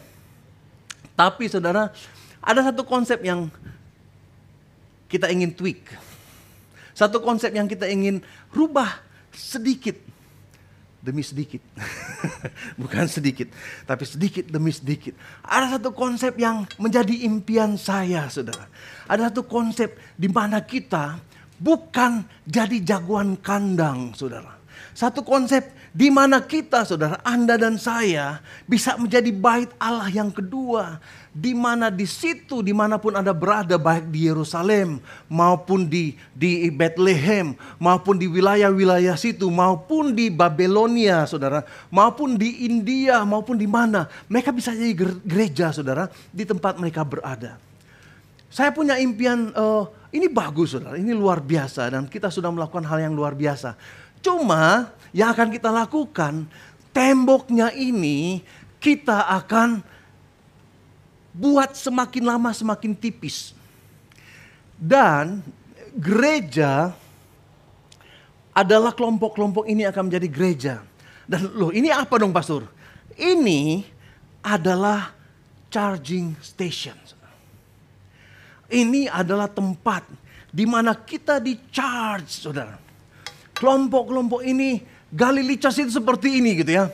[SPEAKER 1] Tapi, saudara, ada satu konsep yang kita ingin tweak. Satu konsep yang kita ingin rubah sedikit demi sedikit. Bukan sedikit, tapi sedikit demi sedikit. Ada satu konsep yang menjadi impian saya, saudara. Ada satu konsep di mana kita bukan jadi jagoan kandang, saudara. Satu konsep di mana kita, saudara, Anda dan saya bisa menjadi bait Allah yang kedua. Di mana di situ, dimanapun Anda berada, baik di Yerusalem maupun di Bethlehem, maupun di wilayah-wilayah situ, maupun di Babelonia, saudara, maupun di India, maupun di mana, mereka bisa jadi gereja, saudara, di tempat mereka berada. Saya punya impian, ini bagus, saudara, ini luar biasa, dan kita sudah melakukan hal yang luar biasa. Cuma yang akan kita lakukan, temboknya ini kita akan buat semakin lama semakin tipis. Dan gereja adalah kelompok-kelompok ini akan menjadi gereja. Dan loh, ini apa dong, pastor? Ini adalah charging station. Ini adalah tempat di mana kita di-charge, saudara. Kelompok-kelompok ini, Galilee Church itu seperti ini gitu ya.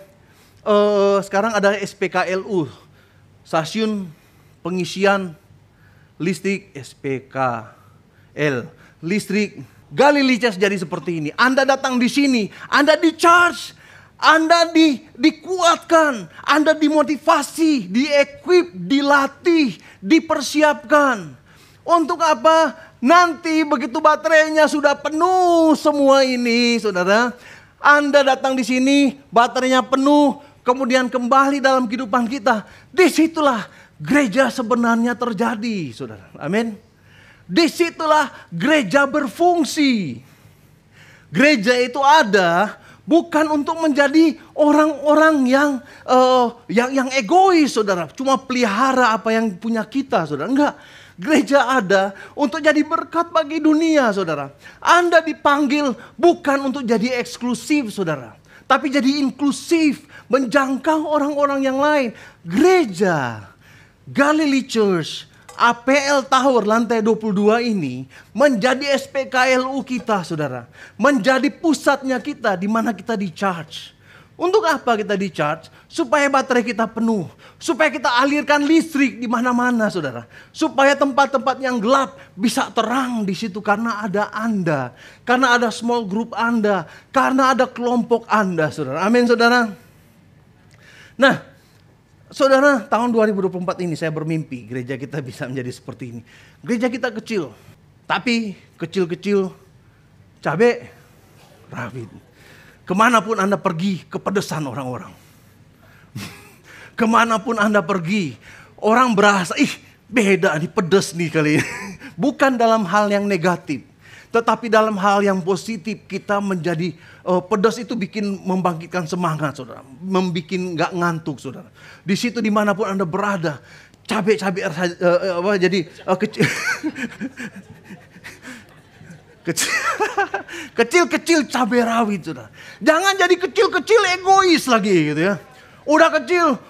[SPEAKER 1] Sekarang ada SPKLU, stasiun pengisian listrik SPKL, listrik. Galilee Church jadi seperti ini. Anda datang di sini, Anda di-charge, Anda dikuatkan, Anda dimotivasi, di-equip, dilatih, dipersiapkan. Untuk apa? Nanti begitu baterainya sudah penuh semua ini, saudara. Anda datang di sini, baterainya penuh, kemudian kembali dalam kehidupan kita. Disitulah gereja sebenarnya terjadi, saudara. Amin. Disitulah gereja berfungsi. Gereja itu ada bukan untuk menjadi orang-orang yang egois, saudara. Cuma pelihara apa yang punya kita, saudara. Enggak. Gereja ada untuk jadi berkat bagi dunia, saudara. Anda dipanggil bukan untuk jadi eksklusif, saudara. Tapi jadi inklusif, menjangkau orang-orang yang lain. Gereja Galilee Church, APL Tower lantai 22 ini menjadi SPKLU kita, saudara. Menjadi pusatnya kita, di mana kita di-charge. Untuk apa kita di-charge? Supaya baterai kita penuh. Supaya kita alirkan listrik di mana-mana, saudara. Supaya tempat-tempat yang gelap bisa terang di situ karena ada Anda. Karena ada small group Anda. Karena ada kelompok Anda, saudara. Amin, saudara. Nah, saudara, tahun 2024 ini saya bermimpi gereja kita bisa menjadi seperti ini. Gereja kita kecil, tapi kecil-kecil cabai rawit. Kemanapun Anda pergi, kepedesan orang-orang. Kemanapun Anda pergi, orang berasa, ih beda nih, pedes nih kali ini. Bukan dalam hal yang negatif, tetapi dalam hal yang positif kita menjadi, pedas itu membangkitkan semangat, saudara. Membikin gak ngantuk, saudara. Di situ dimanapun Anda berada, cabai-cabai jadi kecil. Kecil-kecil cabai rawit, saudara. Jangan jadi kecil-kecil egois lagi gitu ya. Udah kecil,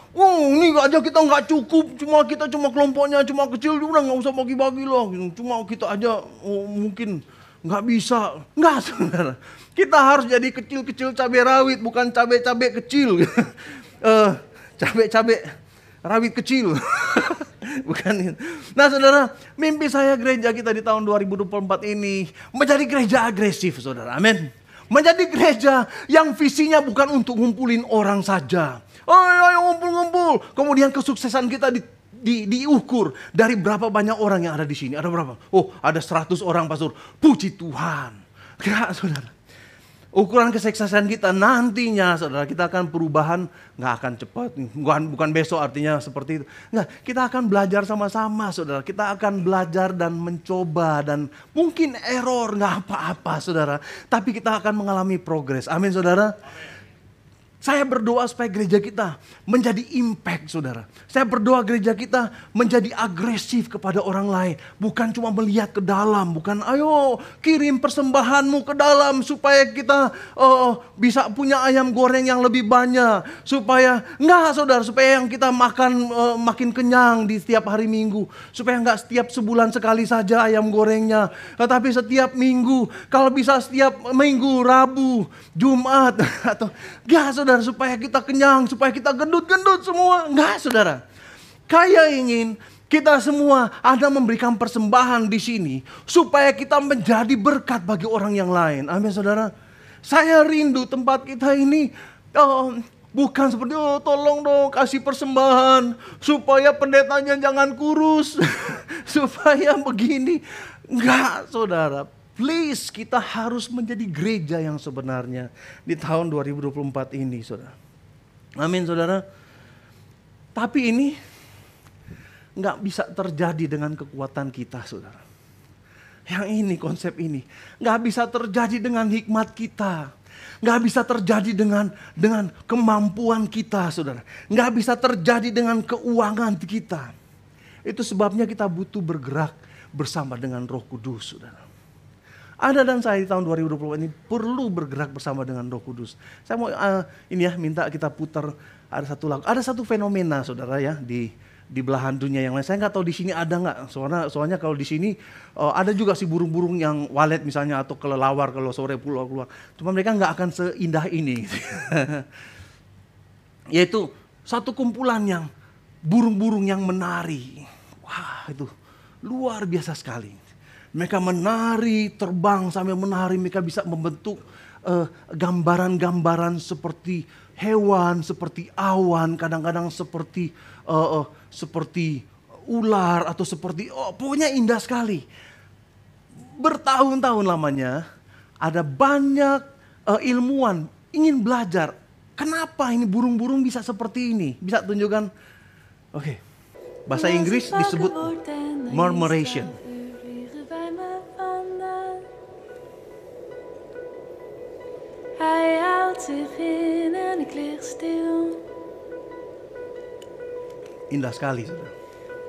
[SPEAKER 1] ini aja kita nggak cukup, kita cuma kelompoknya cuma kecil, udah nggak usah bagi-bagi loh. Cuma kita aja mungkin nggak bisa, nggak, saudara. Kita harus jadi kecil-kecil cabai rawit, bukan cabai-cabai kecil. Cabai-cabai rawit kecil. Bukan itu. Nah, saudara, mimpi saya gereja kita di tahun 2024 ini menjadi gereja agresif, saudara. Amin. Menjadi gereja yang visinya bukan untuk ngumpulin orang saja. Ayo ngumpul-ngumpul. Kemudian kesuksesan kita diukur dari berapa banyak orang yang ada di sini. Ada berapa? Oh, ada 100 orang, pastor. Puji Tuhan. Enggak, saudara. Ukuran kesuksesan kita nantinya, saudara, kita akan perubahan nggak akan cepat. Bukan besok artinya seperti itu. Nggak, kita akan belajar sama-sama, saudara. Kita akan belajar dan mencoba dan mungkin error nggak apa-apa, saudara. Tapi kita akan mengalami progres. Amin, saudara. Saya berdoa supaya gereja kita menjadi impact, saudara. Saya berdoa gereja kita menjadi agresif kepada orang lain. Bukan cuma melihat ke dalam, bukan ayo kirim persembahanmu ke dalam supaya kita bisa punya ayam goreng yang lebih banyak. Enggak saudara, supaya yang kita makan makin kenyang di setiap hari Minggu. Supaya enggak setiap sebulan sekali saja ayam gorengnya. Tetapi setiap minggu, kalau bisa setiap minggu, Rabu, Jumat. Atau enggak saudara, supaya kita kenyang, supaya kita gendut-gendut semua. Enggak saudara. Kaya ingin kita semua ada memberikan persembahan di sini supaya kita menjadi berkat bagi orang yang lain. Amin saudara. Saya rindu tempat kita ini bukan seperti tolong dong kasih persembahan supaya pendetanya jangan kurus. Supaya begini. Enggak saudara. Please, kita harus menjadi gereja yang sebenarnya di tahun 2024 ini, saudara. Amin, saudara. Tapi ini nggak bisa terjadi dengan kekuatan kita, saudara. Yang ini, konsep ini, nggak bisa terjadi dengan hikmat kita. Nggak bisa terjadi dengan kemampuan kita, saudara. Nggak bisa terjadi dengan keuangan kita. Itu sebabnya kita butuh bergerak bersama dengan Roh Kudus, saudara. Anda dan saya di tahun 2020 ini perlu bergerak bersama dengan Roh Kudus. Saya mau minta kita putar ada satu lagu. Ada satu fenomena saudara ya di belahan dunia yang lain. Saya nggak tahu di sini ada nggak. Soalnya kalau di sini ada juga sih burung-burung yang walet misalnya atau kelelawar kalau sore pulau keluar. Cuma mereka nggak akan seindah ini. Yaitu satu kumpulan yang burung-burung yang menari. Wah itu luar biasa sekali. Mereka menari, terbang sambil menari, mereka bisa membentuk gambaran-gambaran seperti hewan, seperti awan, kadang-kadang seperti ular atau seperti pokoknya indah sekali. Bertahun-tahun lamanya ada banyak ilmuwan ingin belajar kenapa ini burung-burung bisa seperti ini. Bisa tunjukkan? Oke. Bahasa Inggris disebut murmuration.
[SPEAKER 3] Hij houdt zich in en ik lig stil.
[SPEAKER 1] Indah sekali, saudara.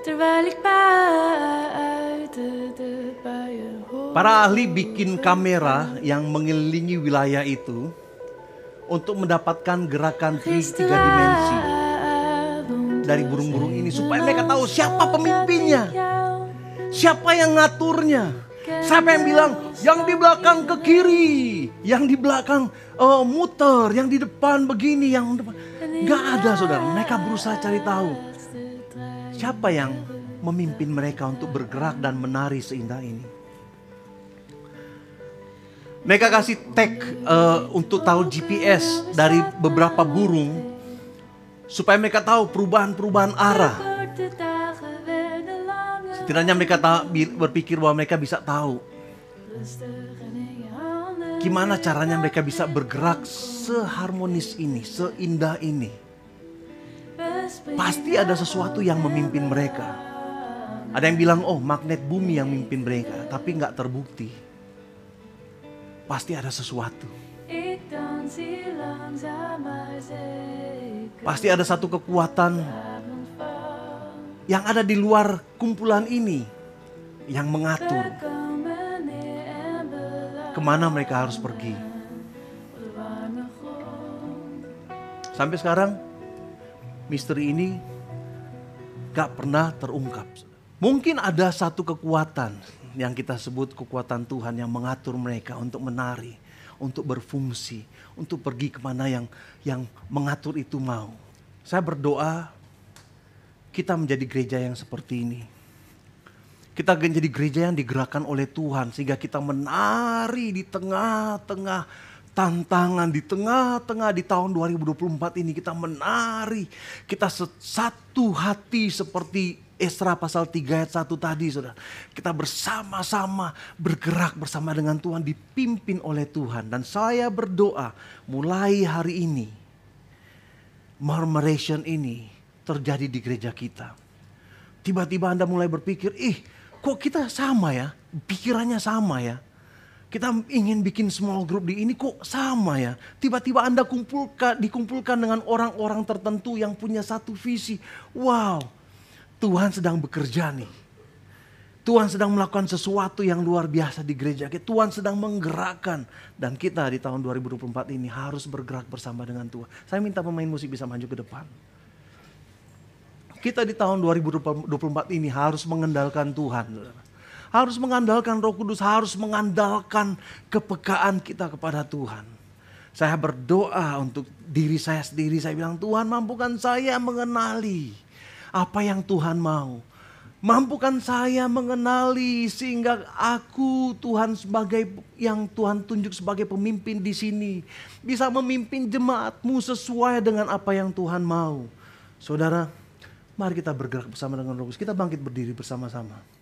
[SPEAKER 3] Terwijl ik buiten de buien hoor.
[SPEAKER 1] Para ahli bikin kamera yang mengelilingi wilayah itu untuk mendapatkan gerakan tiga dimensi dari burung-burung ini supaya mereka tahu siapa pemimpinnya, siapa yang ngaturnya. Siapa yang bilang yang di belakang ke kiri, yang di belakang muter, yang di depan begini, yang depan. Gak ada saudara, mereka berusaha cari tahu siapa yang memimpin mereka untuk bergerak dan menari seindah ini. Mereka kasih tag untuk tahu GPS dari beberapa burung supaya mereka tahu perubahan-perubahan arah. Setidaknya mereka berpikir bahwa mereka bisa tahu gimana caranya mereka bisa bergerak seharmonis ini, seindah ini. Pasti ada sesuatu yang memimpin mereka. Ada yang bilang, magnet bumi yang memimpin mereka, tapi nggak terbukti. Pasti ada sesuatu. Pasti ada satu kekuatan yang ada di luar kumpulan ini yang mengatur kemana mereka harus pergi. Sampai sekarang misteri ini gak pernah terungkap. Mungkin ada satu kekuatan yang kita sebut kekuatan Tuhan yang mengatur mereka untuk menari, untuk berfungsi, untuk pergi kemana yang mengatur itu mau. Saya berdoa kita menjadi gereja yang seperti ini. Kita menjadi gereja yang digerakkan oleh Tuhan sehingga kita menari di tengah-tengah tantangan, di tengah-tengah di tahun 2024 ini kita menari. Kita satu hati seperti Esra pasal 3 ayat 1 tadi, saudara. Kita bersama-sama bergerak bersama dengan Tuhan, dipimpin oleh Tuhan. Dan saya berdoa mulai hari ini murmuration ini terjadi di gereja kita. Tiba-tiba Anda mulai berpikir, kok kita sama ya? Pikirannya sama ya? Kita ingin bikin small group di ini kok sama ya. Tiba-tiba Anda dikumpulkan dengan orang-orang tertentu yang punya satu visi. Wow, Tuhan sedang bekerja nih. Tuhan sedang melakukan sesuatu yang luar biasa di gereja. Tuhan sedang menggerakkan. Dan kita di tahun 2024 ini harus bergerak bersama dengan Tuhan. Saya minta pemain musik bisa maju ke depan. Kita di tahun 2024 ini harus mengandalkan Tuhan. Harus mengandalkan Roh Kudus, harus mengandalkan kepekaan kita kepada Tuhan. Saya berdoa untuk diri saya sendiri, saya bilang Tuhan mampukan saya mengenali apa yang Tuhan mau. Mampukan saya mengenali sehingga aku Tuhan sebagai yang Tuhan tunjuk sebagai pemimpin di sini. Bisa memimpin jemaat-Mu sesuai dengan apa yang Tuhan mau. Saudara, mari kita bergerak bersama dengan Roh Kudus. Kita bangkit berdiri bersama-sama.